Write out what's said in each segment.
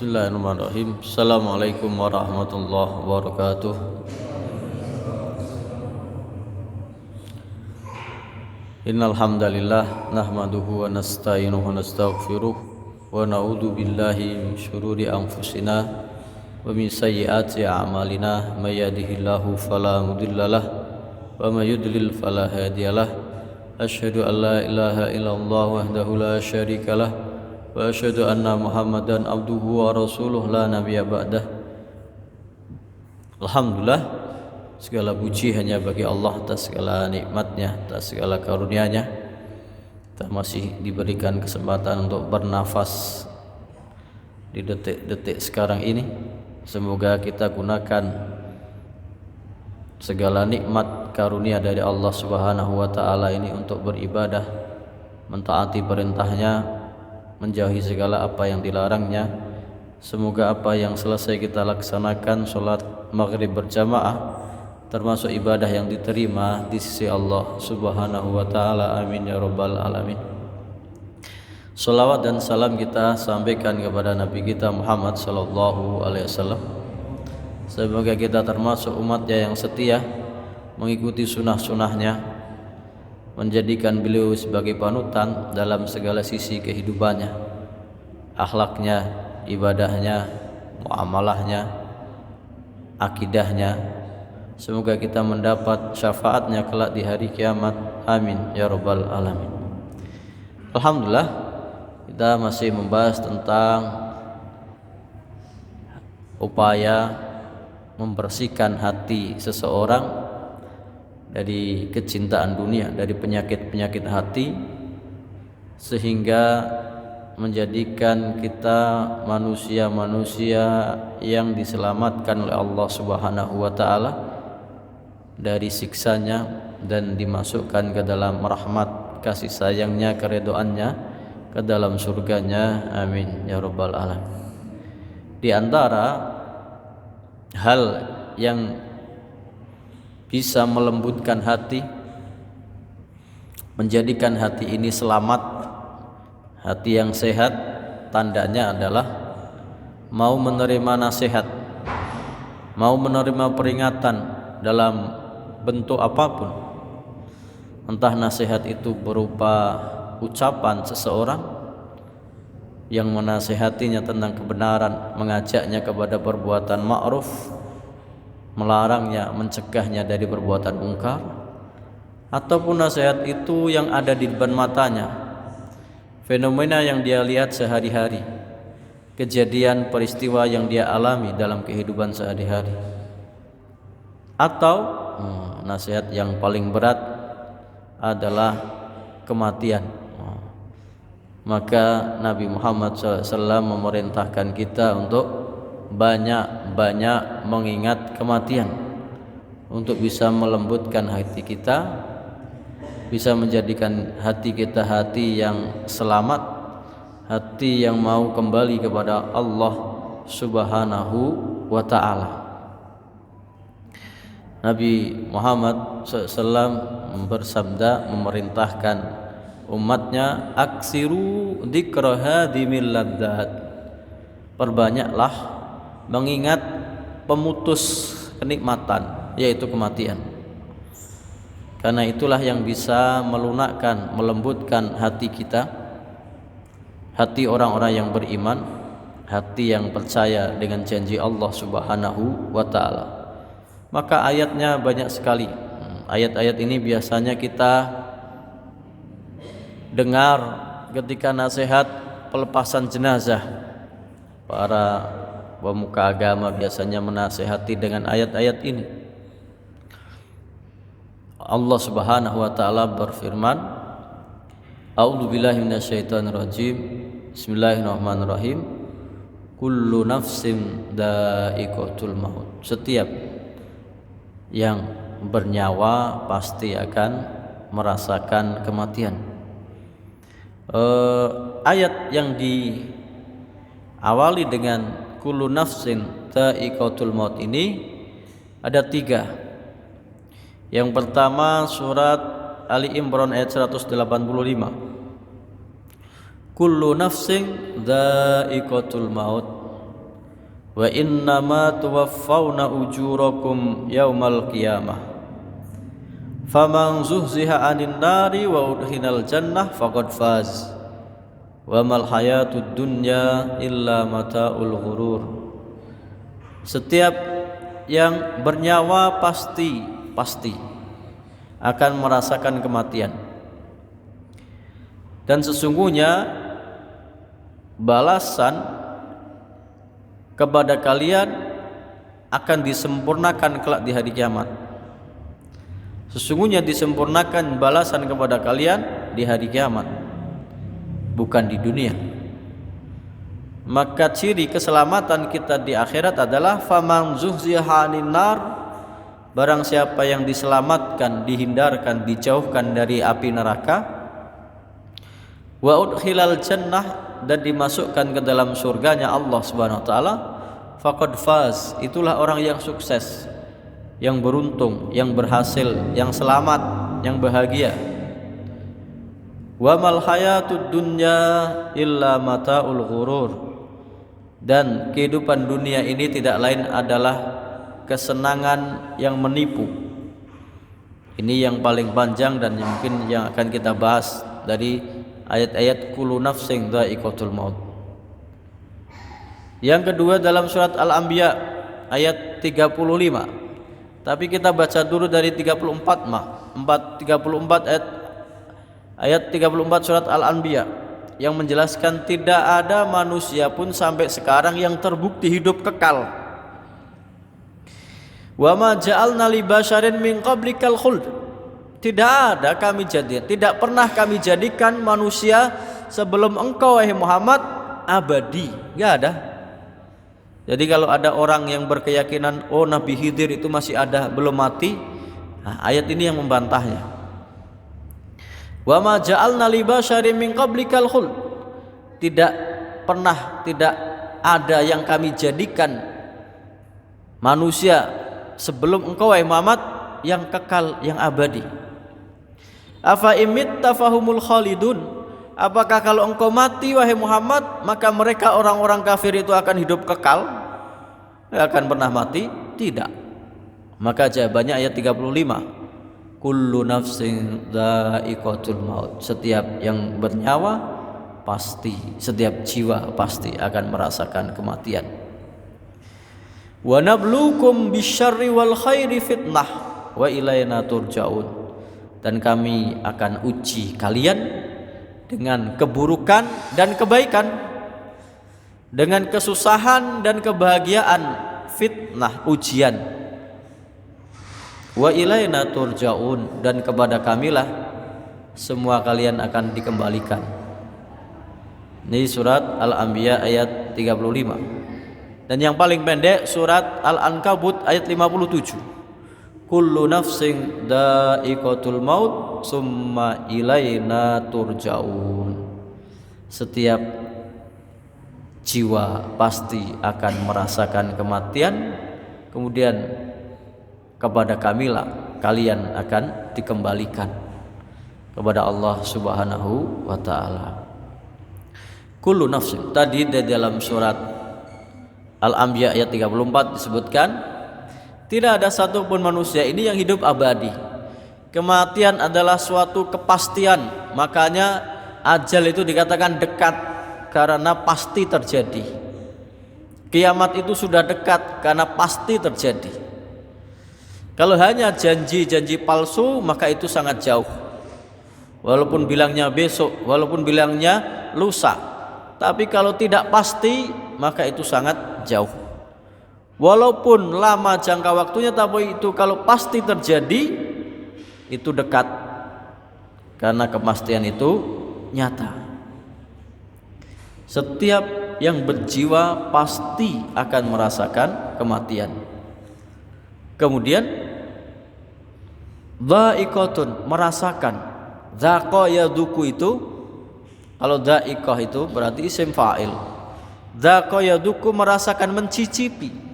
Bismillahirrahmanirrahim. Assalamualaikum warahmatullahi wabarakatuh. Innal hamdalillah nahmaduhu wa nasta'inuhu wa nastaghfiruh wa na'udzu billahi min syururi anfusina wa min sayyiati a'malina may yahdihillahu fala mudhillalah wa may yudlil fala hadiyalah. Asyhadu an la ilaha illallah wahdahu la syarikalah wa asyhadu anna Muhammadan abduhu wa rasuluh la nabiyya ba'dah. Alhamdulillah, segala puji hanya bagi Allah atas segala nikmatnya, atas segala karunia-Nya. Kita masih diberikan kesempatan untuk bernafas di detik-detik sekarang ini. Semoga kita gunakan segala nikmat karunia dari Allah Subhanahu wa taala ini untuk beribadah, mentaati perintahnya, menjauhi segala apa yang dilarangnya. Semoga apa yang selesai kita laksanakan, sholat maghrib berjamaah, termasuk ibadah yang diterima di sisi Allah Subhanahu wa ta'ala. Amin ya rabbal alamin. Salawat dan salam kita sampaikan kepada Nabi kita Muhammad sallallahu alaihi wasallam. Semoga kita termasuk umatnya yang setia, mengikuti sunnah-sunnahnya, menjadikan beliau sebagai panutan dalam segala sisi kehidupannya, akhlaknya, ibadahnya, muamalahnya, akidahnya. Semoga kita mendapat syafaatnya kelak di hari kiamat. Amin ya rabbal alamin. Alhamdulillah, kita masih membahas tentang upaya membersihkan hati seseorang dari kecintaan dunia, dari penyakit-penyakit hati, sehingga menjadikan kita manusia-manusia yang diselamatkan oleh Allah Subhanahu wa taala dari siksanya dan dimasukkan ke dalam rahmat kasih sayangnya, keridhaannya, ke dalam surganya. Amin ya rabbal alamin. Di antara hal yang bisa melembutkan hati, menjadikan hati ini selamat, hati yang sehat, tandanya adalah mau menerima nasihat, mau menerima peringatan dalam bentuk apapun. Entah nasihat itu berupa ucapan seseorang yang menasihatinya tentang kebenaran, mengajaknya kepada perbuatan ma'ruf, melarangnya, mencegahnya dari perbuatan mungkar, ataupun nasihat itu yang ada di depan matanya, fenomena yang dia lihat sehari-hari, kejadian peristiwa yang dia alami dalam kehidupan sehari-hari, atau nasihat yang paling berat adalah kematian. Maka Nabi Muhammad SAW memerintahkan kita untuk banyak-banyak mengingat kematian untuk bisa melembutkan hati kita, bisa menjadikan hati kita hati yang selamat, hati yang mau kembali kepada Allah Subhanahu wa ta'ala. Nabi Muhammad SAW bersabda, memerintahkan umatnya, aksiru dzikra hadimil ladzat, perbanyaklah mengingat pemutus kenikmatan, yaitu kematian. Karena itulah yang bisa melunakkan, melembutkan hati kita, hati orang-orang yang beriman, hati yang percaya dengan janji Allah Subhanahu wa ta'ala. Maka ayatnya banyak sekali. Ayat-ayat ini biasanya kita dengar ketika nasihat pelepasan jenazah. Para pemuka agama biasanya menasihati dengan ayat-ayat ini. Allah Subhanahu wa taala berfirman, A'udzubillahi minasyaitonirrajim. Bismillahirrahmanirrahim. Kullu nafsin dha'iqatul maut. Setiap yang bernyawa pasti akan merasakan kematian. Ayat yang diawali dengan kullu nafsin dha'iqatul maut ini ada 3. Yang pertama surat Ali Imran ayat 185. Kullu nafsin dha'iqatul maut. wa innama tuwaffawna ujurakum yaumal qiyamah faman zuhziha 'anil nari wa udkhilal jannah faqad faz wa mal hayatud dunya illa mata'ul ghurur. Setiap yang bernyawa pasti akan merasakan kematian, dan sesungguhnya balasan kepada kalian akan disempurnakan kelak di hari kiamat. Sesungguhnya disempurnakan balasan kepada kalian di hari kiamat, bukan di dunia. Maka ciri keselamatan kita di akhirat adalah faman zuhziha 'anil nar, barang siapa yang diselamatkan, dihindarkan, dijauhkan dari api neraka, wa udkhilal jannah, dan dimasukkan ke dalam surganya Allah Subhanahu wa taala, faqad faz, itulah orang yang sukses, yang beruntung, yang berhasil, yang selamat, yang bahagia. Wa mal hayatud dunya illa mata'ul ghurur, dan kehidupan dunia ini tidak lain adalah kesenangan yang menipu. Ini yang paling panjang dan mungkin yang akan kita bahas dari ayat-ayat kullu nafsin dha'iqatul maut. Yang kedua dalam surat Al-Anbiya ayat 35. Tapi kita baca dulu dari 34 ayat 34 surat Al-Anbiya yang menjelaskan tidak ada manusia pun sampai sekarang yang terbukti hidup kekal. Wa ma ja'alna li basyarin min qablikal khuld, tidak pernah kami jadikan manusia sebelum engkau wahai Muhammad abadi, enggak ada. Jadi kalau ada orang yang berkeyakinan oh Nabi Khidir itu masih ada, belum mati, nah, ayat ini yang membantahnya. Wa ma ja'alna li basyarin min qablikal khuld, tidak ada yang kami jadikan manusia sebelum engkau wahai Muhammad yang kekal, yang abadi. Afa imitta fahumul khalidun, apakah kalau engkau mati wahai Muhammad maka mereka orang-orang kafir itu akan hidup kekal, akan pernah mati? Tidak. Maka jawabannya ayat 35, kullu nafsin dha'iqatul maut, setiap yang bernyawa pasti, setiap jiwa pasti akan merasakan kematian. Wa nabluukum bisyarri wal khairi fitnah wa ilaina turja'un, dan kami akan uji kalian dengan keburukan dan kebaikan, dengan kesusahan dan kebahagiaan, fitnah, ujian. Wa ilaina turja'un, dan kepada kamilah semua kalian akan dikembalikan. Ini surat Al-Anbiya ayat 35. Dan yang paling pendek surat Al-Ankabut ayat 57. Kullu nafsin dha'iqatul maut summa ilaina turja'un, setiap jiwa pasti akan merasakan kematian, kemudian kepada kamilah kalian akan dikembalikan kepada Allah Subhanahu wa taala. Kullu nafsin, tadi di dalam surat Al-Anbiya ayat 34 disebutkan tidak ada satupun manusia ini yang hidup abadi. Kematian adalah suatu kepastian, makanya ajal itu dikatakan dekat karena pasti terjadi. Kiamat itu sudah dekat karena pasti terjadi. Kalau hanya janji-janji palsu maka itu sangat jauh. Walaupun bilangnya besok, walaupun bilangnya lusa, tapi kalau tidak pasti maka itu sangat jauh. Walaupun lama jangka waktunya, tapi itu kalau pasti terjadi itu dekat karena kepastian itu nyata. Setiap yang berjiwa pasti akan merasakan kematian. Kemudian dha'iqatun, merasakan. Dhaqa yaduku itu, kalau dha'iqah itu berarti isim fa'il. Dhaqa yaduku, merasakan, mencicipi.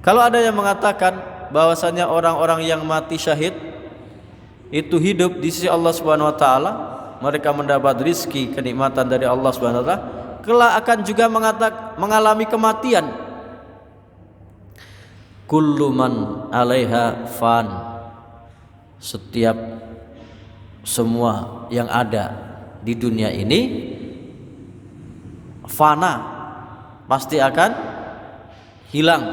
Kalau ada yang mengatakan bahwasanya orang-orang yang mati syahid itu hidup di sisi Allah Subhanahu wa taala, mereka mendapat rizki, kenikmatan dari Allah Subhanahu wa taala, kelak akan juga mengalami kematian. Kullu man 'alaiha fan. Setiap semua yang ada di dunia ini fana, pasti akan hilang.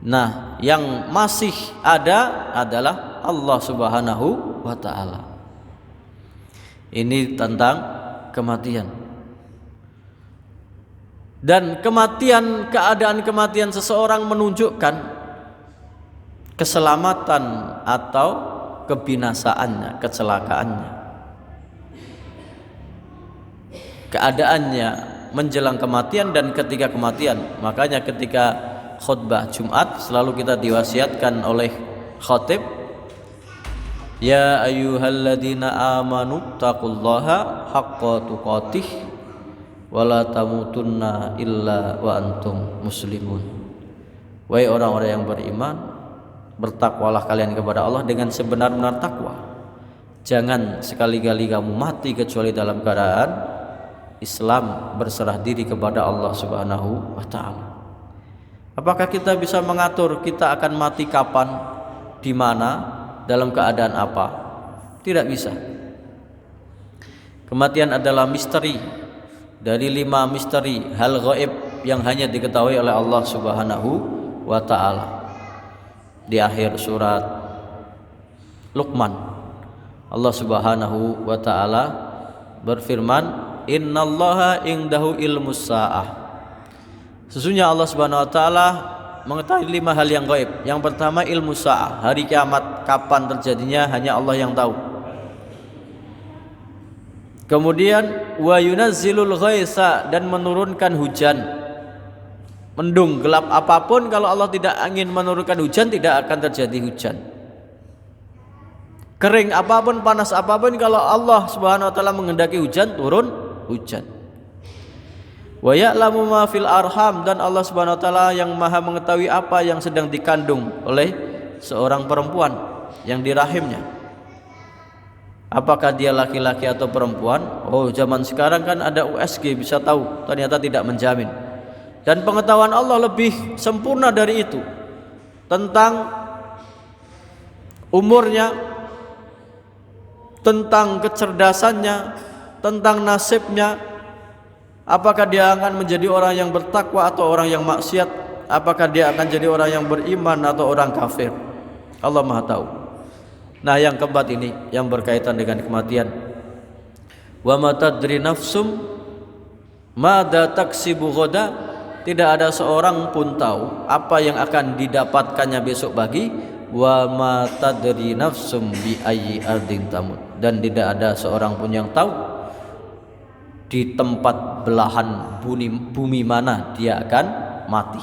Nah, yang masih ada adalah Allah Subhanahu wa ta'ala. Ini tentang kematian. Dan kematian, keadaan kematian seseorang menunjukkan keselamatan atau kebinasaannya, kecelakaannya. Keadaannya menjelang kematian dan ketika kematian. Makanya ketika khutbah Jumat selalu kita diwasiatkan oleh khatib, ya ayyuhalladzina amanu taqullaha haqqa tuqatih wala tamutunna illa wa antum muslimun. Wahai orang-orang yang beriman, bertakwalah kalian kepada Allah dengan sebenar-benar takwa. Jangan sekali-kali kamu mati kecuali dalam keadaan Islam, berserah diri kepada Allah Subhanahu wa ta'ala. Apakah kita bisa mengatur kita akan mati kapan, di mana, dalam keadaan apa? Tidak bisa. Kematian adalah misteri dari 5 misteri hal gaib yang hanya diketahui oleh Allah Subhanahu wa ta'ala. Di akhir surat Luqman, Allah Subhanahu wa ta'ala berfirman, innallaha indahu ilmus sa'ah. Sesungguhnya Allah Subhanahu wa ta'ala mengetahui 5 hal yang gaib. Yang pertama ilmu sa'ah, hari kiamat kapan terjadinya hanya Allah yang tahu. Kemudian wa yunazzilul ghaitsa, dan menurunkan hujan. Mendung gelap apapun, kalau Allah tidak ingin menurunkan hujan tidak akan terjadi hujan. Kering apapun, panas apapun, kalau Allah Subhanahu wa ta'ala menghendaki hujan, turun hujan. Wa ya'lamu ma fil arham, dan Allah Subhanahu wa ta'ala yang maha mengetahui apa yang sedang dikandung oleh seorang perempuan yang di rahimnya. Apakah dia laki-laki atau perempuan? Oh, zaman sekarang kan ada USG, bisa tahu, ternyata tidak menjamin. Dan pengetahuan Allah lebih sempurna dari itu, tentang umurnya, tentang kecerdasannya, tentang nasibnya. Apakah dia akan menjadi orang yang bertakwa atau orang yang maksiat? Apakah dia akan jadi orang yang beriman atau orang kafir? Allah Maha tahu. Nah, yang keempat ini yang berkaitan dengan kematian. Wa ma tadri nafsum madza taksibu ghadan. Tidak ada seorang pun tahu apa yang akan didapatkannya besok pagi. Wa ma tadri nafsum bi ayyi ardin tamut. Dan tidak ada seorang pun yang tahu di tempat belahan bumi mana dia akan mati.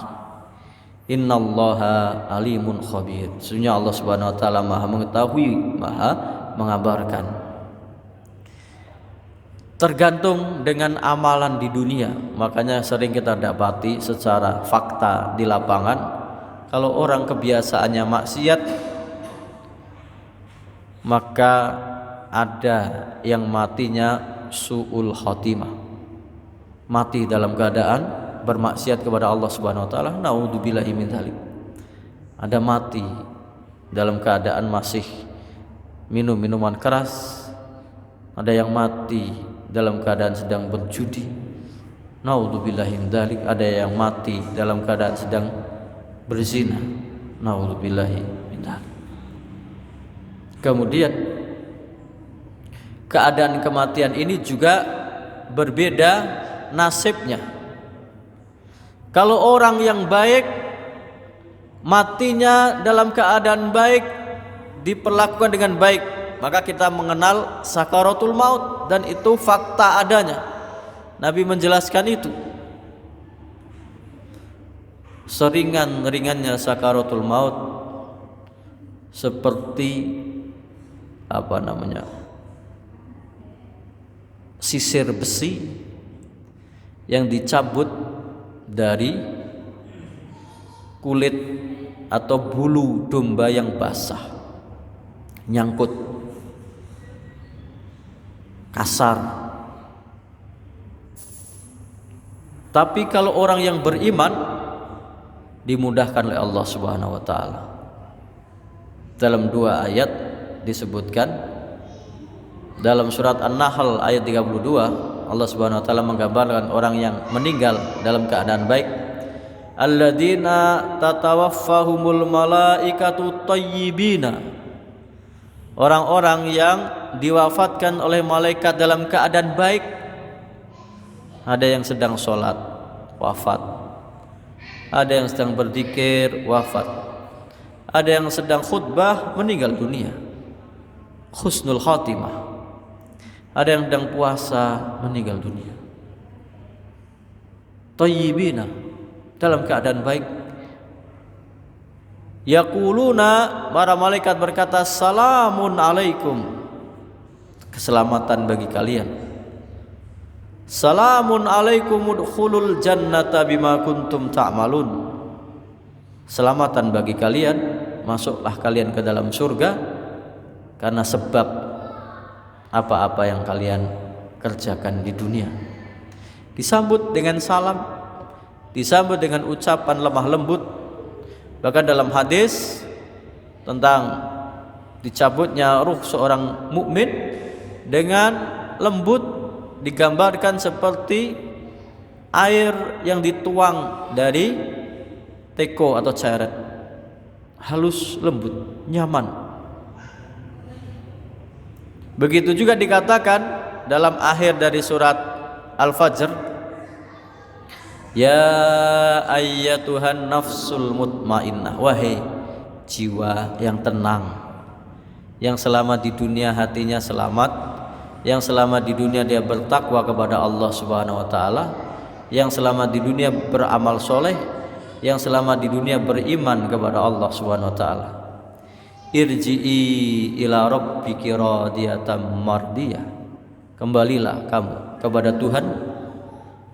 Innallaha alimun khabir. Sesungguhnya Allah Subhanahu wa ta'ala maha mengetahui, maha mengabarkan. Tergantung dengan amalan di dunia. Makanya sering kita dapati secara fakta di lapangan, kalau orang kebiasaannya maksiat, maka ada yang matinya su'ul khatimah, mati dalam keadaan bermaksiat kepada Allah Subhanahu wa ta'ala. Naudzubillahi min dzalik. Ada mati dalam keadaan masih minum minuman keras, ada yang mati dalam keadaan sedang berjudi, naudzubillahi min dzalik. Ada yang mati dalam keadaan sedang berzina, naudzubillahi min dzalik. Kemudian keadaan kematian ini juga berbeda nasibnya. Kalau orang yang baik, matinya dalam keadaan baik, diperlakukan dengan baik, maka kita mengenal sakaratul maut, dan itu fakta adanya. Nabi menjelaskan itu. Seringan-ringannya sakaratul maut seperti sisir besi yang dicabut dari kulit atau bulu domba yang basah, nyangkut, kasar, Tapi kalau orang yang beriman dimudahkan oleh Allah Subhanahu wa taala. Dalam 2 ayat disebutkan, dalam surat An-Nahl ayat 32 Allah Subhanahu wa taala menggambarkan orang yang meninggal dalam keadaan baik. Alladzina tatawaffahumul malaikatu thayyibina. Orang-orang yang diwafatkan oleh malaikat dalam keadaan baik. Ada yang sedang sholat, wafat. Ada yang sedang berzikir, wafat. Ada yang sedang khutbah, meninggal dunia. Husnul khatimah. Ada yang sedang puasa, meninggal dunia. Thayyibina, dalam keadaan baik. Yaquluna, para malaikat berkata, salamun alaikum, keselamatan bagi kalian. Salamun alaikum udkhulul jannata bima kuntum ta'malun. Selamatan bagi kalian, masuklah kalian ke dalam surga karena sebab apa-apa yang kalian kerjakan di dunia. Disambut dengan salam, disambut dengan ucapan lemah lembut. Bahkan dalam hadis tentang dicabutnya ruh seorang mukmin dengan lembut, digambarkan seperti air yang dituang dari teko atau cairan, halus, lembut, nyaman. Begitu juga dikatakan dalam akhir dari surat Al-Fajr, ya ayyatuhan nafsul mutmainnah, wahai jiwa yang tenang, yang selama di dunia hatinya selamat, yang selama di dunia dia bertakwa kepada Allah Subhanahu wa taala, yang selama di dunia beramal soleh, yang selama di dunia beriman kepada Allah Subhanahu wa taala. Irji'i ila rabbiki radiyatan mardiyah. Kembalilah kamu kepada Tuhan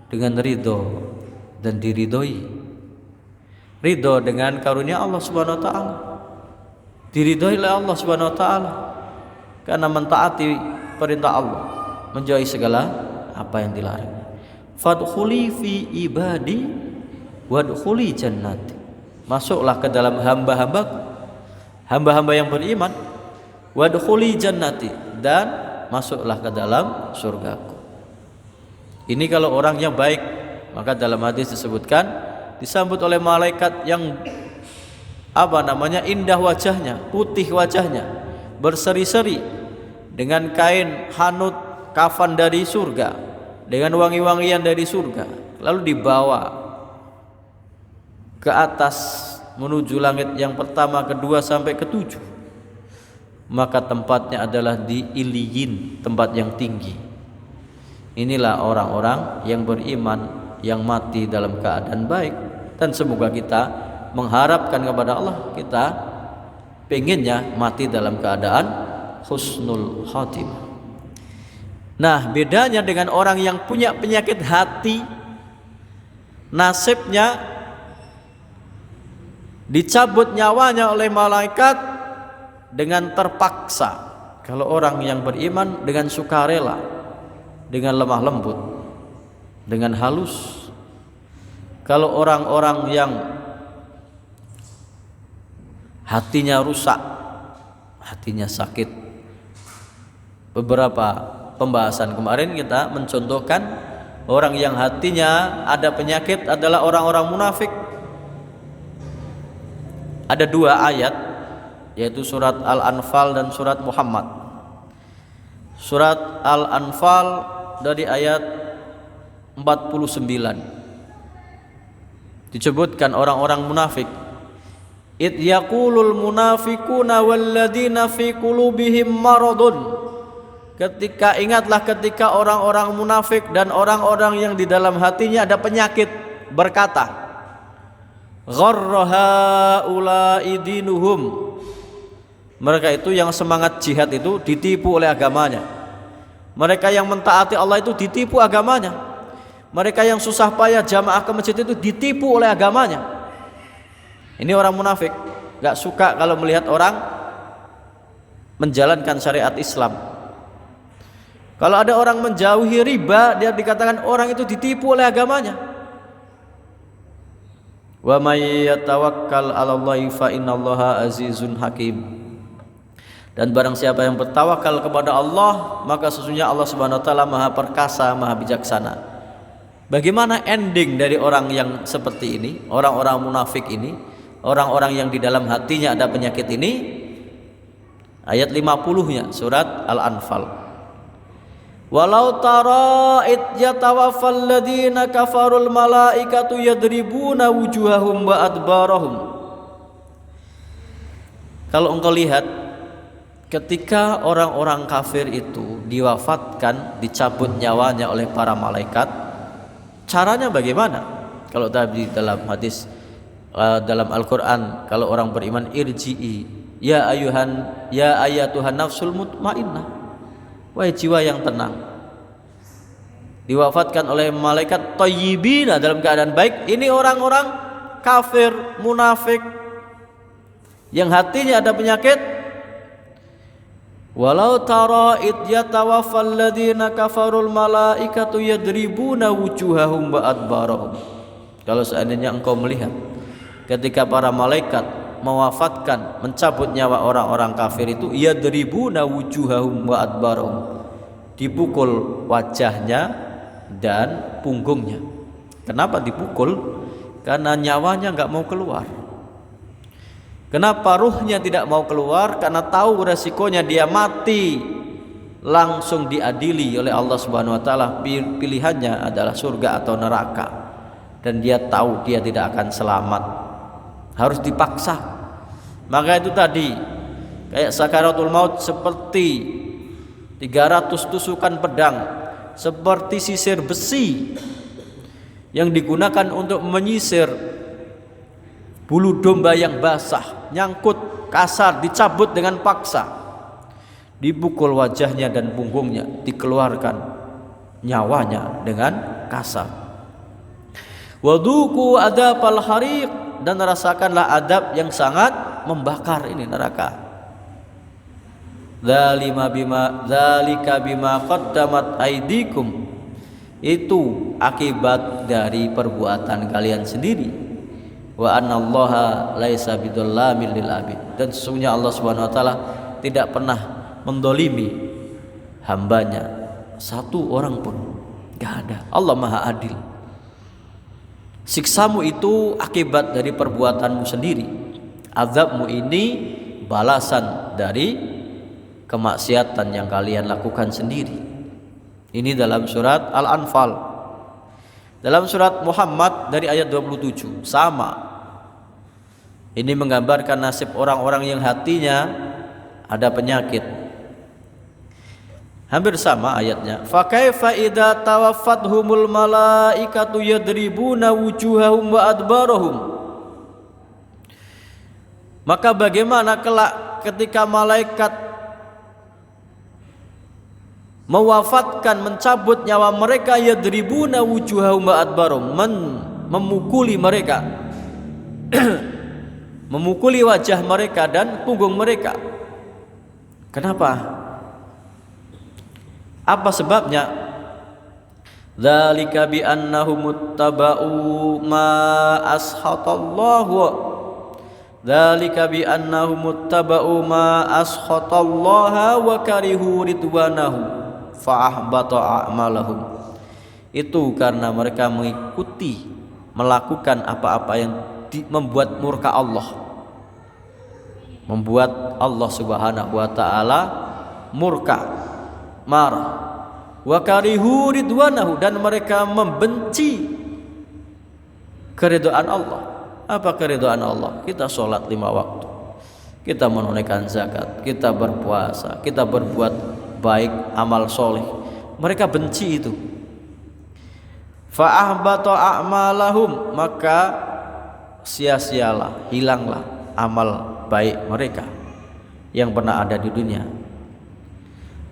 dengan ridho dan diridhoi. Ridho dengan karunia Allah Subhanahu wa taala. Diridhoi oleh Allah Subhanahu wa taala karena mentaati perintah Allah, menjauhi segala apa yang dilarang. Fadkhuli fi ibadi wadkhuli jannati. Masuklah ke dalam hamba-hamba yang beriman. Wadkhuli jannati, dan masuklah ke dalam surgaku. Ini kalau orangnya baik, maka dalam hadis disebutkan disambut oleh malaikat yang indah wajahnya, putih wajahnya, berseri-seri dengan kain hanut kafan dari surga, dengan wangi-wangian dari surga, lalu dibawa ke atas menuju langit yang pertama, kedua sampai ketujuh. Maka tempatnya adalah di Iliyin, tempat yang tinggi. Inilah orang-orang yang beriman, yang mati dalam keadaan baik. Dan semoga kita mengharapkan kepada Allah, kita pengennya mati dalam keadaan husnul khatimah. Nah, bedanya dengan orang yang punya penyakit hati, nasibnya dicabut nyawanya oleh malaikat dengan terpaksa. Kalau orang yang beriman dengan sukarela, dengan lemah lembut, dengan halus. Kalau orang-orang yang hatinya rusak, hatinya sakit. Beberapa pembahasan kemarin kita mencontohkan orang yang hatinya ada penyakit adalah orang-orang munafik. Ada 2 ayat, yaitu surat Al-Anfal dan surat Muhammad. Surat Al-Anfal dari ayat 49 disebutkan orang-orang munafik. Id yaqulul munafiquna walladzina fi qulubihim maradun. Ingatlah ketika orang-orang munafik dan orang-orang yang di dalam hatinya ada penyakit berkata, gharra haula'i dinuhum. Mereka itu yang semangat jihad itu ditipu oleh agamanya. Mereka yang mentaati Allah itu ditipu agamanya. Mereka yang susah payah jamaah ke masjid itu ditipu oleh agamanya. Ini orang munafik, gak suka kalau melihat orang menjalankan syariat Islam. Kalau ada orang menjauhi riba, dia dikatakan orang itu ditipu oleh agamanya. Wa may yatawakkal 'alallahi fa innallaha azizun hakim. Dan barang siapa yang bertawakal kepada Allah, maka sesungguhnya Allah Subhanahu wa taala Maha perkasa, Maha bijaksana. Bagaimana ending dari orang yang seperti ini, orang-orang munafik ini, orang-orang yang di dalam hatinya ada penyakit ini? Ayat 50-nya surat Al-Anfal. Walau tara id yatawaffal ladina kafarul malaikatu yadribuna wujuhahum wa adbarahum. Kalau engkau lihat ketika orang-orang kafir itu diwafatkan, dicabut nyawanya oleh para malaikat, caranya bagaimana? Kalau tadi dalam hadis dalam Al-Qur'an, kalau orang beriman irji'i ya ayatuhan nafsul mutmainnah, wahai jiwa yang tenang, diwafatkan oleh malaikat thayyibina, dalam keadaan baik. Ini orang-orang kafir munafik yang hatinya ada penyakit. Walau tara id yatawaffal ladzina kafarul malaikatu yadribuna wujuhahum wa adbarahum. Kalau seandainya engkau melihat ketika para malaikat mewafatkan, mencabut nyawa orang-orang kafir itu, yadribuna wujuhahum wa adbarahum, dipukul wajahnya dan punggungnya. Kenapa dipukul? Karena nyawanya enggak mau keluar. Kenapa ruhnya tidak mau keluar? Karena tahu resikonya dia mati, langsung diadili oleh Allah Subhanahu wa taala. Pilihannya adalah surga atau neraka, dan dia tahu dia tidak akan selamat, harus dipaksa. Maka itu tadi kayak sakaratul maut, seperti 300 tusukan pedang, seperti sisir besi yang digunakan untuk menyisir bulu domba yang basah, nyangkut, kasar, dicabut dengan paksa, dipukul wajahnya dan punggungnya, dikeluarkan nyawanya dengan kasar. Wadzuqu adzabal hariq, dan rasakanlah adab yang sangat membakar, ini neraka. Dzalika bima qaddamat aydikum, itu akibat dari perbuatan kalian sendiri. Wa annallaha laisa bidzallamin lil abid, dan sesungguhnya Allah Subhanahu wa taala tidak pernah mendolimi hambanya satu orang pun, enggak ada. Allah Maha Adil. Siksamu itu akibat dari perbuatanmu sendiri. Azabmu ini balasan dari kemaksiatan yang kalian lakukan sendiri. Ini dalam surat Al-Anfal. Dalam surat Muhammad dari ayat 27 sama. Ini menggambarkan nasib orang-orang yang hatinya ada penyakit. Hampir sama ayatnya. Fa kaifa idza tawaffathumul malaikatu yadribuna wujuhahum wa adbarahum. Maka bagaimana kelak ketika malaikat mewafatkan, mencabut nyawa mereka, yadribuna wujuhahum wa adbarahum, memukuli mereka memukuli wajah mereka dan punggung mereka. Kenapa? Apa sebabnya? Dzalika bi annahum muttaba'u ma ashatallahu. Dzalika bi annahum muttaba'u ma ashatallaha wa karihu ridwanahu fa ahbata a'malahum. Itu karena mereka mengikuti, melakukan apa-apa yang membuat murka Allah, membuat Allah Subhanahu wa taala murka, marah. Wa karihu ridwanahu, dan mereka membenci keridhaan Allah. Apa keridhaan Allah? Kita sholat 5 waktu, kita menunaikan zakat, kita berpuasa, kita berbuat baik, amal soleh. Mereka benci itu. Fa ahbata a'malahum, maka sia-sialah, hilanglah amal baik mereka yang pernah ada di dunia.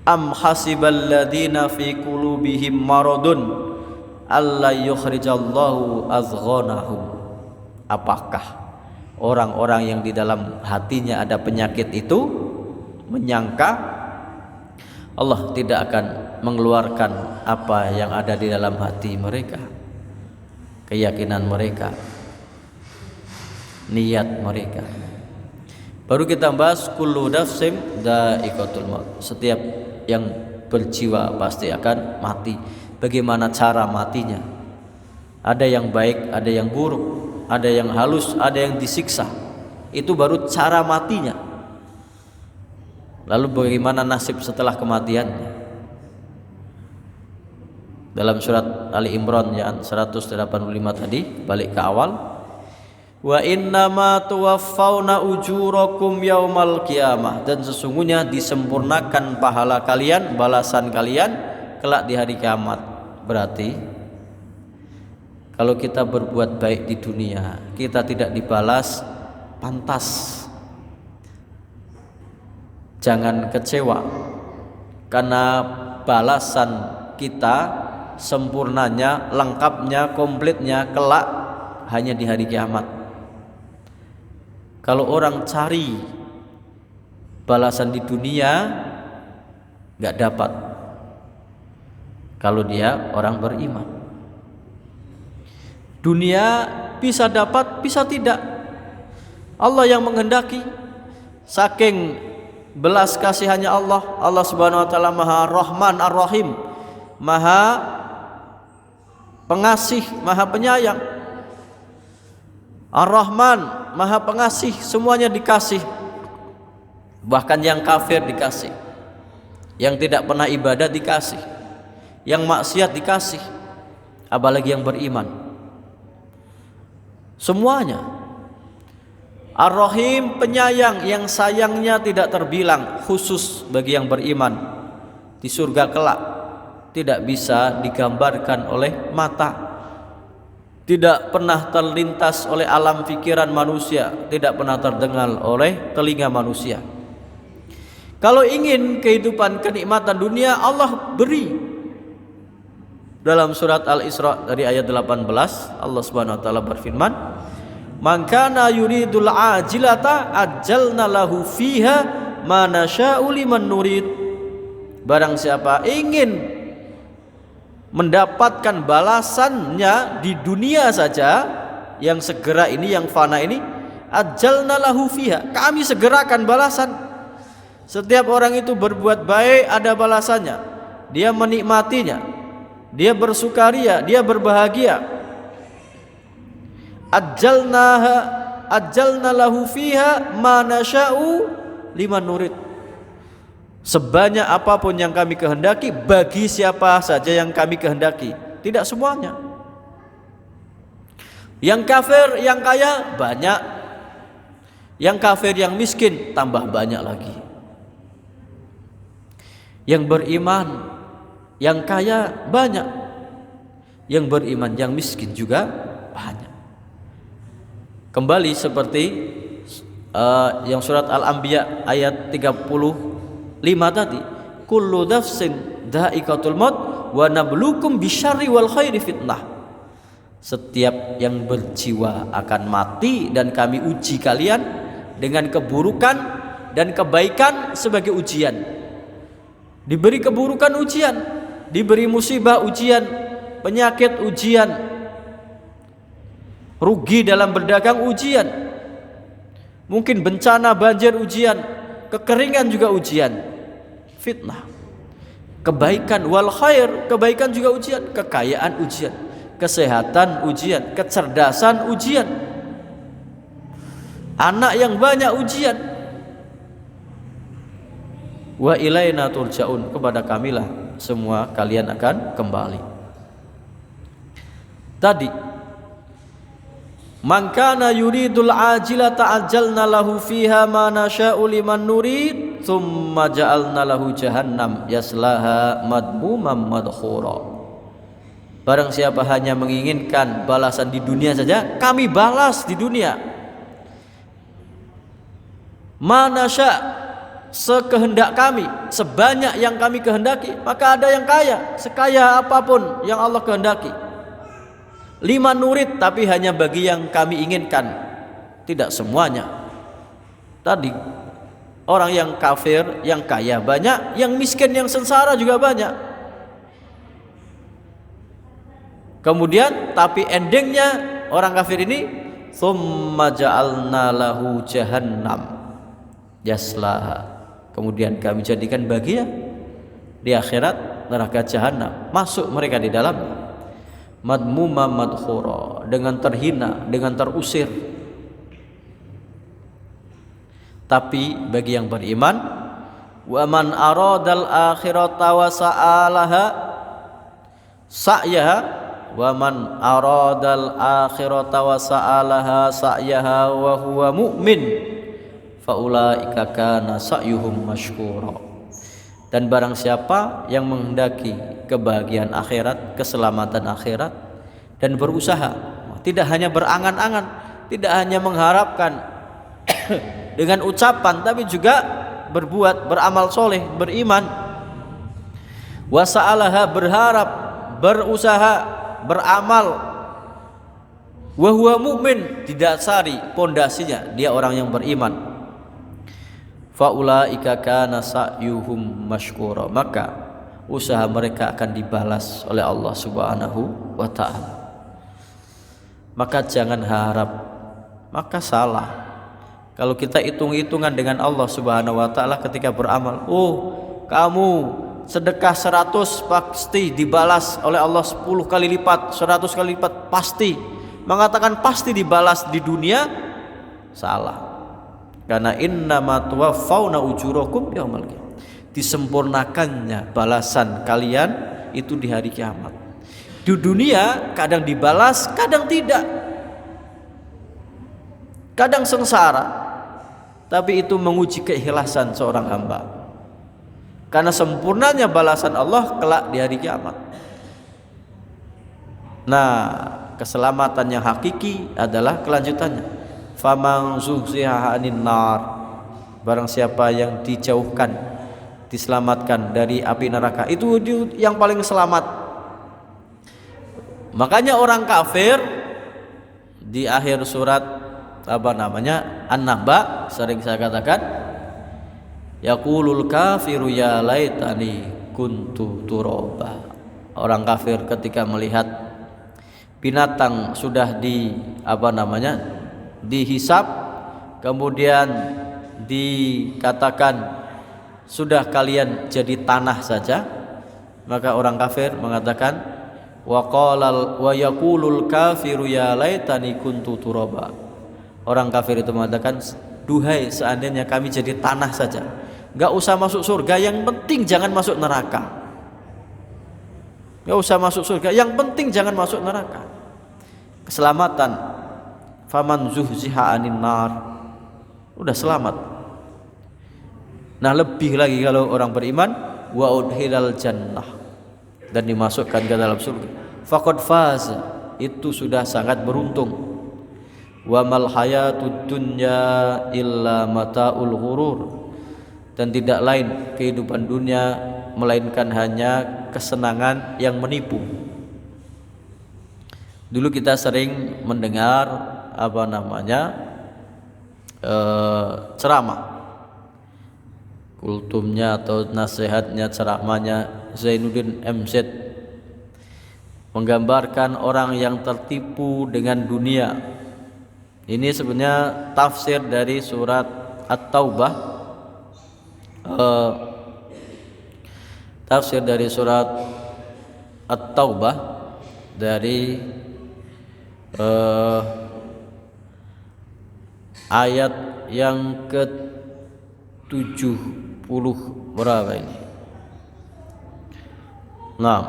Am hasibal ladzina fi qulubihim maradun alla yukhrijallahu azghanahum. Apakah orang-orang yang di dalam hatinya ada penyakit itu menyangka Allah tidak akan mengeluarkan apa yang ada di dalam hati mereka, keyakinan mereka? niat mereka. Baru kita bahas kullu nafsin dha'iqatul maut. Setiap yang berjiwa pasti akan mati. Bagaimana cara matinya? Ada yang baik, ada yang buruk, ada yang halus, ada yang disiksa. Itu baru cara matinya. Lalu bagaimana nasib setelah kematiannya? Dalam surat Ali Imran ya 185 tadi, balik ke awal, wa innama tuwaffawna ujurakum yaumal qiyamah, dan sesungguhnya disempurnakan pahala kalian, balasan kalian kelak di hari kiamat. Berarti kalau kita berbuat baik di dunia, kita tidak dibalas, pantas jangan kecewa, karena balasan kita sempurnanya, lengkapnya, komplitnya kelak hanya di hari kiamat. Kalau orang cari balasan di dunia nggak dapat, kalau dia orang beriman. Dunia bisa dapat, bisa tidak. Allah yang menghendaki. Saking belas kasihannya Allah, Allah Subhanahu wa taala Maha Rahman Ar-Rahim, Maha Pengasih, Maha Penyayang. Ar-Rahman, Maha Pengasih, semuanya dikasih. Bahkan yang kafir dikasih, yang tidak pernah ibadah dikasih, yang maksiat dikasih, apalagi yang beriman. Semuanya. Ar-Rahim, penyayang, yang sayangnya tidak terbilang, khusus bagi yang beriman. Di surga kelak tidak bisa digambarkan oleh mata, tidak pernah terlintas oleh alam pikiran manusia, tidak pernah terdengar oleh telinga manusia. Kalau ingin kehidupan kenikmatan dunia, Allah beri. Dalam surat Al-Isra dari ayat 18, Allah Subhanahu wa taala berfirman, "Man kana yuridul ajilata ajjalna lahu fiha ma nasya'u liman nurid." Barang siapa ingin mendapatkan balasannya di dunia saja, yang segera ini, yang fana ini, ajjalna lahu fiha, kami segerakan balasan. Setiap orang itu berbuat baik ada balasannya, dia menikmatinya, dia bersukaria, dia berbahagia. Ajjalna lahu fiha ma nasya'u liman nurid, sebanyak apapun yang kami kehendaki bagi siapa saja yang kami kehendaki, tidak semuanya. Yang kafir, yang kaya banyak, yang kafir, yang miskin tambah banyak lagi. Yang beriman, yang kaya banyak, yang beriman, yang miskin juga banyak. Kembali seperti yang surat Al-Anbiya ayat 35 tadi, kullu nafsin dha'iqatul maut wa nabluukum bisyarri wal khairi fitnah. Setiap yang berjiwa akan mati dan kami uji kalian dengan keburukan dan kebaikan sebagai ujian. Diberi keburukan ujian, diberi musibah ujian, penyakit ujian, rugi dalam berdagang ujian, mungkin bencana banjir ujian, kekeringan juga ujian, fitnah. Kebaikan wal khair, kebaikan juga ujian, kekayaan ujian, kesehatan ujian, kecerdasan ujian, anak yang banyak ujian. Wa ilaina turja'un, kepada kamilah semua kalian akan kembali. Tadi, man kana yuridul ajilata ajjalna lahu fiha ma nasya'u liman nurid tsumma ja'alna lahu jahannam yaslaha madmuman madkhura. Barang siapa hanya menginginkan balasan di dunia saja, kami balas di dunia. Ma nasya', sekehendak kami, sebanyak yang kami kehendaki. Maka ada yang kaya, sekaya apapun yang Allah kehendaki. Liman nurid, tapi hanya bagi yang kami inginkan, tidak semuanya. Tadi orang yang kafir, yang kaya banyak, yang miskin, yang sengsara juga banyak. Kemudian tapi endingnya orang kafir ini thumma ja'alna lahu jahannam yaslaha, kemudian kami jadikan baginya di akhirat neraka jahanam, masuk mereka di dalamnya, madmuma madkhura, dengan terhina, dengan terusir. Tapi bagi yang beriman, wa man aradal akhirata wa sa'alaha sa'yaha, wa man aradal akhirata wa sa'alaha sa'yaha wa huwa mu'min faulaika kana sa'yuhum mashkura. Dan barang siapa yang menghendaki kebahagiaan akhirat, keselamatan akhirat, dan berusaha, tidak hanya berangan-angan, tidak hanya mengharapkan dengan ucapan, tapi juga berbuat, beramal soleh, beriman. Wasa'alaha, berharap, berusaha, beramal. Wa huwa mu'min, didasari pondasinya dia orang yang beriman. Faulaika kana sa'yuhum mashkura, maka usaha mereka akan dibalas oleh Allah Subhanahu wa ta'ala. Maka jangan harap, maka salah kalau kita hitung-hitungan dengan Allah Subhanahu wa ta'ala ketika beramal. Oh, kamu sedekah 100 pasti dibalas oleh Allah 10 kali lipat, 100 kali lipat pasti. Mengatakan pasti dibalas di dunia, salah. Karena innama tuwaffawna ujurakum yaumil qiyamah, disempurnakannya balasan kalian itu di hari kiamat. Di dunia kadang dibalas, kadang tidak, kadang sengsara, tapi itu menguji keikhlasan seorang hamba. Karena sempurnanya balasan Allah kelak di hari kiamat. Nah, keselamatan yang hakiki adalah kelanjutannya. Faman zuhziha 'anil nar, barang siapa yang dijauhkan, diselamatkan dari api neraka, itu yang paling selamat. Makanya orang kafir di akhir surat An-Naba sering saya katakan, yaqulul kafiru ya laitani kuntu turaba. Orang kafir ketika melihat binatang sudah dihisap, kemudian dikatakan sudah kalian jadi tanah saja, maka orang kafir mengatakan wa yaqulul kafiru ya laitani kuntu turaba. Orang kafir itu mengatakan, duhai seandainya kami jadi tanah saja, enggak usah masuk surga, yang penting jangan masuk neraka. Enggak usah masuk surga, yang penting jangan masuk neraka. Keselamatan, faman zuhziha 'anil nar, udah selamat. Nah, lebih lagi kalau orang beriman, wa udhilal jannah, dan dimasukkan ke dalam surga, faqad faza, itu sudah sangat beruntung. Wa mal hayatud dunya illa mataul ghurur, dan tidak lain kehidupan dunia melainkan hanya kesenangan yang menipu. Dulu kita sering mendengar ceramah, kultumnya atau nasihatnya, ceramahnya Zainuddin MZ, menggambarkan orang yang tertipu dengan dunia. Ini sebenarnya tafsir dari surat At-Taubah, tafsir dari surat At-Taubah dari ayat yang ke-70 berapa ini? Nah,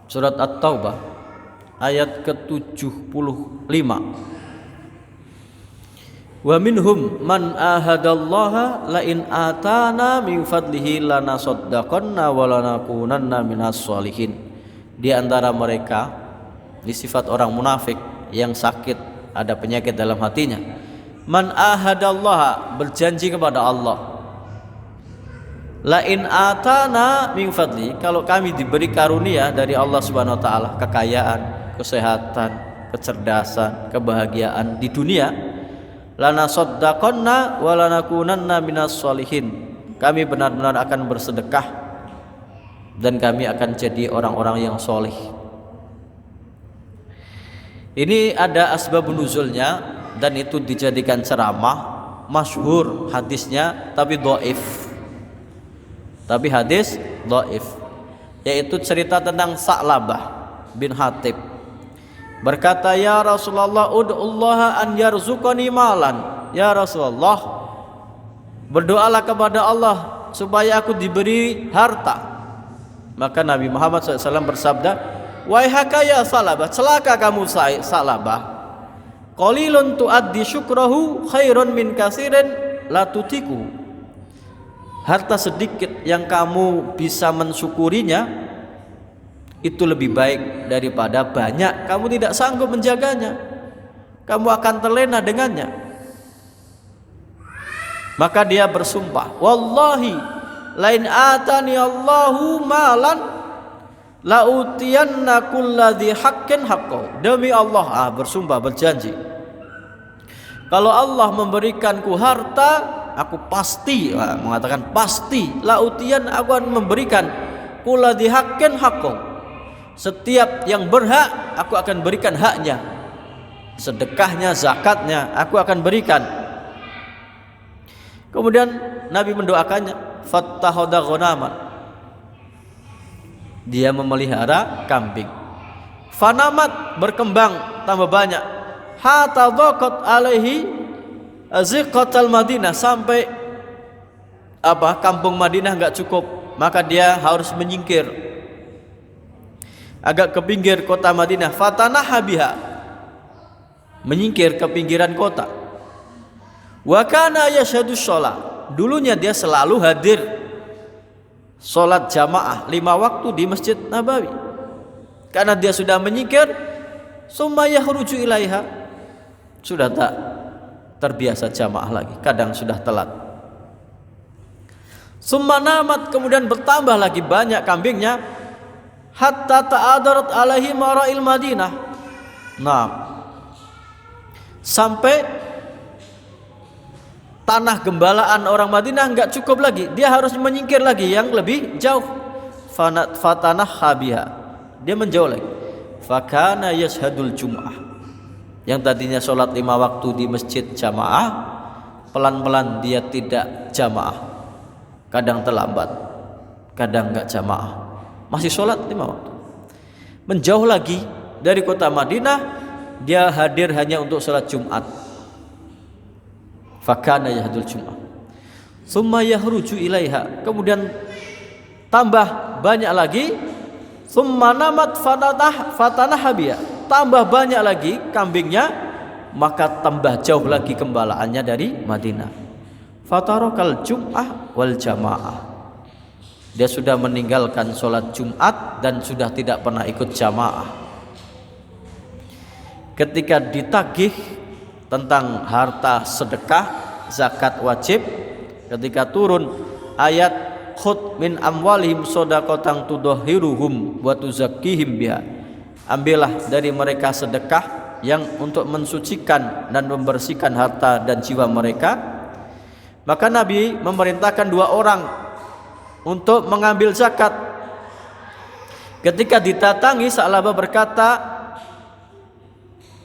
surat At-Taubah ayat ke-75. Wa minhum man ahadallaha la in atana min fadlihi lanasaddaqanna wa lanakunanna minas sholihin. Di antara mereka, di sifat orang munafik yang sakit, ada penyakit dalam hatinya, man ahadallaha, berjanji kepada Allah, la in atana min fadli, kalau kami diberi karunia dari Allah Subhanahu wa taala, kekayaan, kesehatan, kecerdasan, kebahagiaan di dunia, lanasaddaqanna wa lanakunanna minas sholihin, kami benar-benar akan bersedekah dan kami akan jadi orang-orang yang soleh. Ini ada asbabun nuzulnya, dan itu dijadikan ceramah, masyhur hadisnya tapi dhaif. Tapi hadis dhaif, yaitu cerita tentang Sa'labah bin Hatib. Berkata, ya Rasulullah, ud'ullaha an yarzuqani malan. Ya Rasulullah, berdoalah kepada Allah supaya aku diberi harta. Maka Nabi Muhammad SAW bersabda, waihaka ya Sa'labah, celaka kamu Sa'labah, qalilun tuaddi syukrahu khairun min kasirin la tutiku. Harta sedikit yang kamu bisa mensyukurinya itu lebih baik daripada banyak kamu tidak sanggup menjaganya, kamu akan terlena dengannya. Maka dia bersumpah, wallahi lain atani Allahu malan la utiyanna kulladzi haqqin haqqo. Demi Allah, bersumpah, berjanji, kalau Allah memberikanku harta, aku pasti, mengatakan pasti, lautian, aku akan memberikan kulladzi haqqin haqqo, setiap yang berhak aku akan berikan haknya, sedekahnya, zakatnya aku akan berikan. Kemudian Nabi mendoakannya, fattakhadha ghanaman, dia memelihara kambing, fanamat, berkembang tambah banyak, hatta dhaqat alaihi Ziqatal Madinah, sampai kampung Madinah enggak cukup, maka dia harus menyingkir agak ke pinggir kota Madinah. Fatanaha biha, menyingkir ke pinggiran kota. Wa kana yashhadu shalah, dulunya dia selalu hadir salat jamaah 5 waktu di Masjid Nabawi. Karena dia sudah menyingkir, summa yakhruju ilaiha, sudah tak terbiasa jamaah lagi, kadang sudah telat. Summa namat, kemudian bertambah lagi banyak kambingnya, hatta ta'adarat alaihi mara'il Madinah. Nah, sampai tanah gembalaan orang Madinah enggak cukup lagi, dia harus menyingkir lagi yang lebih jauh. Fatanah habiha, dia menjauh lagi. Fakana yashhadul jum'ah, yang tadinya sholat 5 waktu di masjid jamaah, pelan-pelan dia tidak jamaah, kadang terlambat, kadang enggak jamaah, masih sholat 5 waktu. Menjauh lagi dari kota Madinah, dia hadir hanya untuk sholat Jumat. Fakana yahdul jum'ah summa yahruju ilaiha, kemudian tambah banyak lagi. Summa namat fatanah habiyah, tambah banyak lagi kambingnya, maka tambah jauh lagi gembalaannya dari Madinah. Fatarokal jum'ah wal jamaah, dia sudah meninggalkan sholat Jumat dan sudah tidak pernah ikut jamaah. Ketika ditagih tentang harta sedekah, zakat wajib, ketika turun ayat khudh min amwalihim shadaqatan tudahhiruhum wa tuzakkihim biha, ambillah dari mereka sedekah yang untuk mensucikan dan membersihkan harta dan jiwa mereka. Maka Nabi memerintahkan 2 orang untuk mengambil zakat. Ketika didatangi, Sa'labah berkata,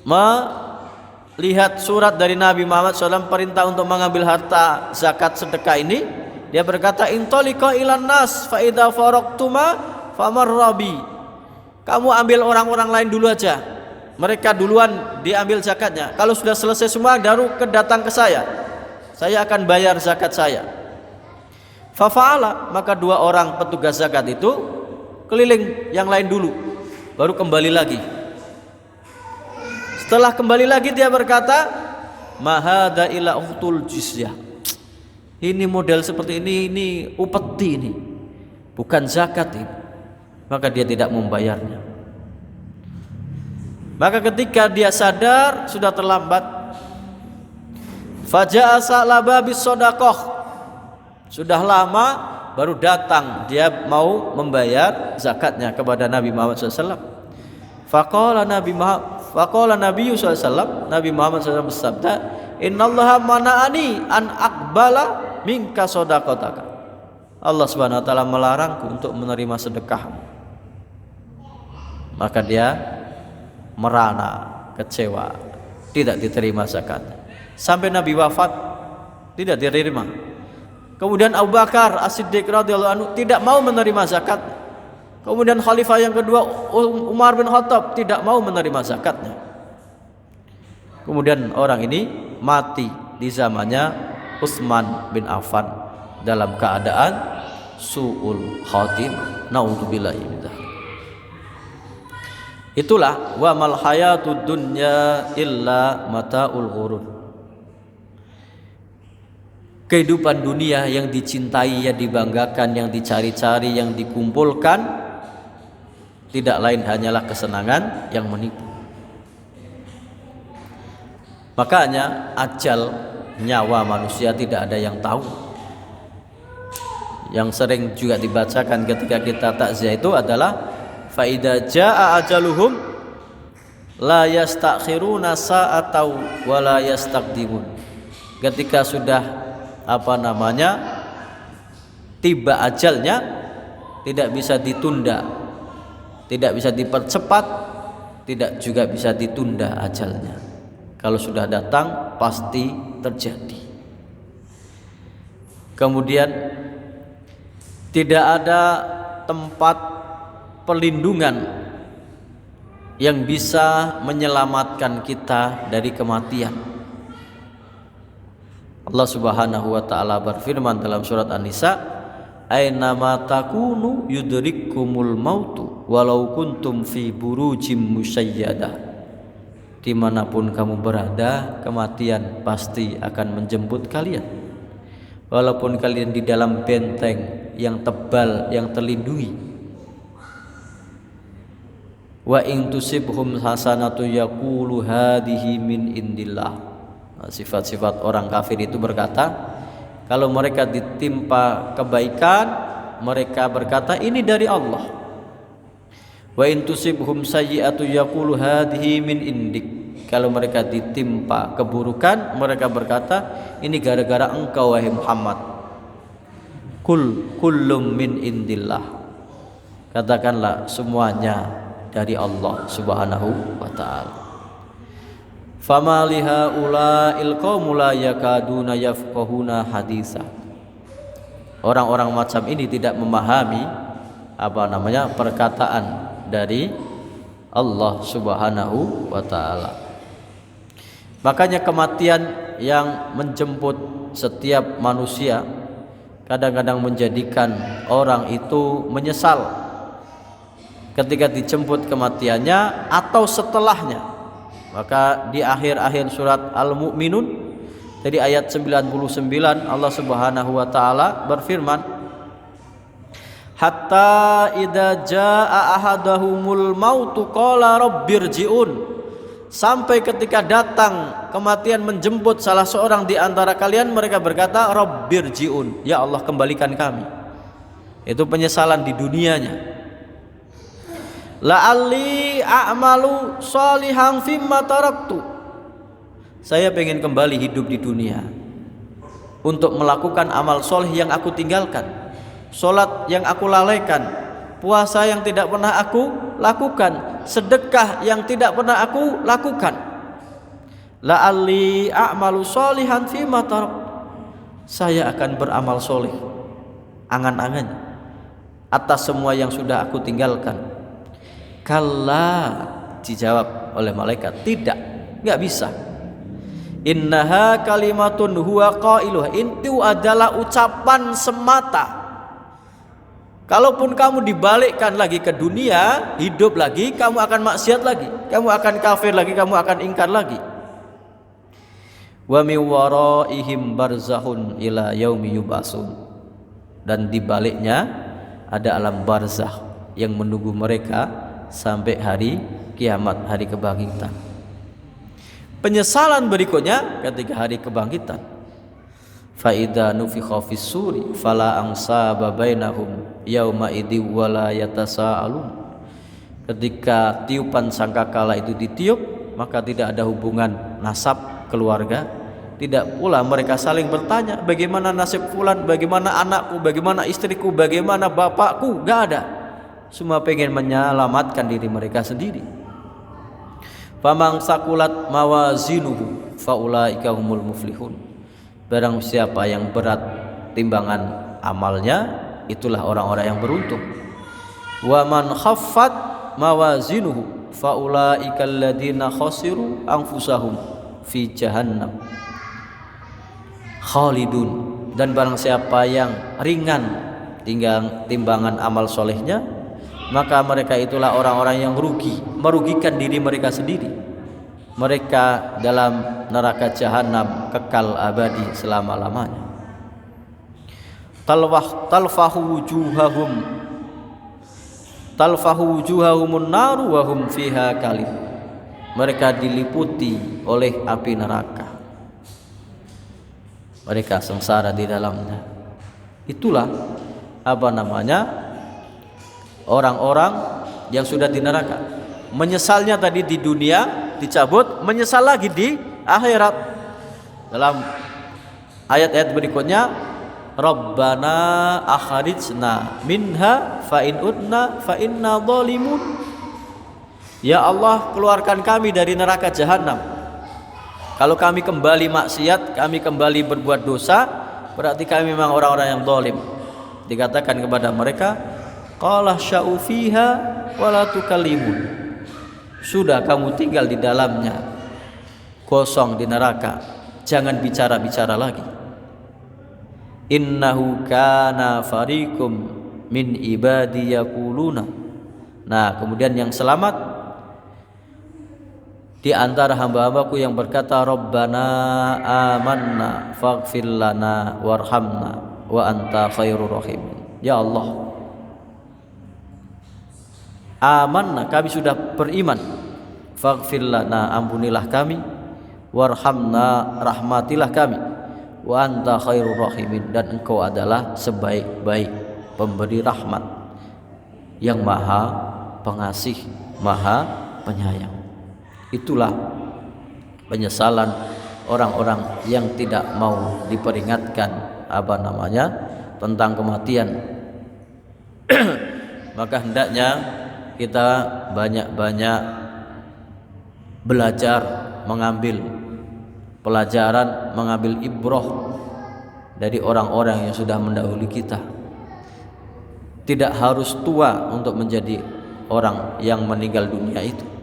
melihat surat dari Nabi Muhammad SAW perintah untuk mengambil harta zakat sedekah ini, dia berkata, intoliqa ilan nas fa idza faraqtuma famarrabi, kamu ambil orang-orang lain dulu aja, mereka duluan diambil zakatnya, kalau sudah selesai semua baru datang ke saya akan bayar zakat saya. Fafa'ala, maka 2 orang petugas zakat itu keliling yang lain dulu, baru kembali lagi. Setelah kembali lagi dia berkata, mahada ila ukhtul jizyah, ini model seperti ini upeti, ini bukan zakat ini. Maka dia tidak membayarnya. Maka ketika dia sadar sudah terlambat, faja'a Sa'labah bis shadaqah, sudah lama baru datang dia mau membayar zakatnya kepada Nabi Muhammad SAW. Faqala Nabi SAW, Nabi Muhammad SAW bersabda, innallaha mana'ani an aqbala minka shadaqataka, Allah Subhanahu wa taala melarangku untuk menerima sedekah. Maka dia merana, kecewa, tidak diterima zakat. Sampai Nabi wafat tidak diterima. Kemudian Abu Bakar As-Siddiq radhiyallahu anhu tidak mau menerima zakat. Kemudian khalifah yang kedua Umar bin Khattab tidak mau menerima zakatnya. Kemudian orang ini mati di zamannya Utsman bin Affan dalam keadaan su'ul khatimah. Naudzubillahi min dzalik. Itulah wa mal hayatud dunya illa mataul ghurur. Kehidupan dunia yang dicintai, yang dibanggakan, yang dicari-cari, yang dikumpulkan tidak lain hanyalah kesenangan yang menipu. Makanya ajal nyawa manusia tidak ada yang tahu. Yang sering juga dibacakan ketika kita takziah itu adalah fa idza jaa ajaluhum la yastakhiruna sa'atan wa la yastaqdimun. Ketika sudah tiba ajalnya, tidak bisa ditunda, tidak bisa dipercepat, tidak juga bisa ditunda ajalnya. Kalau sudah datang pasti terjadi. Kemudian tidak ada tempat perlindungan yang bisa menyelamatkan kita dari kematian. Allah Subhanahu wa taala berfirman dalam surat An-Nisa, "Aina ma takunu yudrikkumul mautu walau kuntum fi burujim musyayyadah." Dimanapun kamu berada, kematian pasti akan menjemput kalian. Walaupun kalian di dalam benteng yang tebal, yang terlindungi. Wa in tusibhum hasanatu yaqulu hadhihi min indillah. Sifat-sifat orang kafir itu berkata, kalau mereka ditimpa kebaikan, mereka berkata ini dari Allah. Wa in tusibhum sayyi'atu yaqulu hadhihi min indik. Kalau mereka ditimpa keburukan, mereka berkata ini gara-gara engkau wahai Muhammad. Kullum min indillah. Katakanlah semuanya dari Allah Subhanahu wa taala. Fama liha ulail qaumul la yakaduna yafqahuna haditsa. Orang-orang macam ini tidak memahami perkataan dari Allah Subhanahu wa taala. Makanya kematian yang menjemput setiap manusia kadang-kadang menjadikan orang itu menyesal ketika dijemput kematiannya atau setelahnya. Maka di akhir-akhir surat Al-Mu'minun dari ayat 99 Allah Subhanahu wa taala berfirman, hatta idza jaa ahadahumul mautu qala rabbirji'un. Sampai ketika datang kematian menjemput salah seorang di antara kalian, mereka berkata rabbirji'un, ya Allah kembalikan kami. Itu penyesalan di dunianya. La'alli a'malu sholihan fimma taraktu. Saya pengen kembali hidup di dunia untuk melakukan amal soleh yang aku tinggalkan, solat yang aku lalaikan, puasa yang tidak pernah aku lakukan, sedekah yang tidak pernah aku lakukan. La'alli a'malu sholihan fimma taraktu. Saya akan beramal soleh, angan-angan atas semua yang sudah aku tinggalkan. Kalla, dijawab oleh malaikat, tidak, nggak bisa. Innaha kalimatun huwa qailuha. Itu adalah ucapan semata. Kalaupun kamu dibalikkan lagi ke dunia, hidup lagi, kamu akan maksiat lagi, kamu akan kafir lagi, kamu akan ingkar lagi. Wa min waraihim barzakhun ila yaumi yub'atsun. Dan di baliknya ada alam barzakh yang menunggu mereka sampai hari kiamat, hari kebangkitan. Penyesalan berikutnya ketika hari kebangkitan. Fa idza nufikha fis suri fala ansaba bainahum yauma idzi wala yatasaalun. Ketika tiupan sangkakala itu ditiup, maka tidak ada hubungan nasab keluarga, tidak pula mereka saling bertanya bagaimana nasib fulan, bagaimana anakku, bagaimana istriku, bagaimana bapakku, enggak ada. Semua pengen menyelamatkan diri mereka sendiri. Faman sakulat mawazinuhu faulaika humul muflihun. Barang siapa yang berat timbangan amalnya, itulah orang-orang yang beruntung. Wa man khaffat mawazinuhu faulaika alladziina khasiru anfusahum fi jahannam khalidun. Dan barang siapa yang ringan timbangan amal solehnya, maka mereka itulah orang-orang yang merugikan diri mereka sendiri. Mereka dalam neraka jahanam kekal abadi selama-lamanya. Talfahu wujuhahumun naru wa hum fiha kalid. Mereka diliputi oleh api neraka. Mereka sengsara di dalamnya. Itulah orang-orang yang sudah di neraka. Menyesalnya tadi di dunia dicabut, menyesal lagi di akhirat. Dalam ayat-ayat berikutnya, Rabbana akhrijna minha fa in udna fa inna zalimun. Ya Allah, keluarkan kami dari neraka jahanam. Kalau kami kembali maksiat, kami kembali berbuat dosa, berarti kami memang orang-orang yang zalim. Dikatakan kepada mereka, qala sya'u fiha wa la tukallimun. Sudah kamu tinggal di dalamnya, kosong di neraka, jangan bicara-bicara lagi. Innahu kana fariqum min ibadi yaquluna. Nah, kemudian yang selamat di antara hamba-hambaku yang berkata, Rabbana amanna faghfir lana warhamna wa anta khairur rahimin. Ya Allah, amanna, kami sudah beriman, faghfir lana, ampunilah kami, warhamna, rahmatilah kami, wa anta khairur rahimin, dan engkau adalah sebaik-baik pemberi rahmat, yang maha pengasih, maha penyayang. Itulah penyesalan orang-orang yang tidak mau diperingatkan tentang kematian. Maka hendaknya kita banyak-banyak belajar, mengambil pelajaran, mengambil ibroh dari orang-orang yang sudah mendahului kita. Tidak harus tua untuk menjadi orang yang meninggal dunia itu.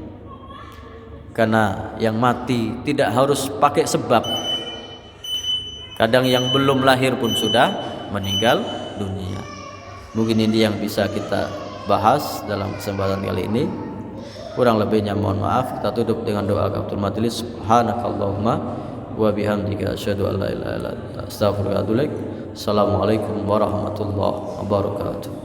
Karena yang mati tidak harus pakai sebab. Kadang yang belum lahir pun sudah meninggal dunia. Mungkin ini yang bisa kita bahas dalam kesempatan kali ini. Kurang lebihnya mohon maaf. Kita tutup dengan doa kafaratul majelis. Subhanakallahumma wa bihamdika asyhadu an la ilaha illa anta astaghfiruka wa atubu ilaik. Assalamualaikum warahmatullahi wabarakatuh.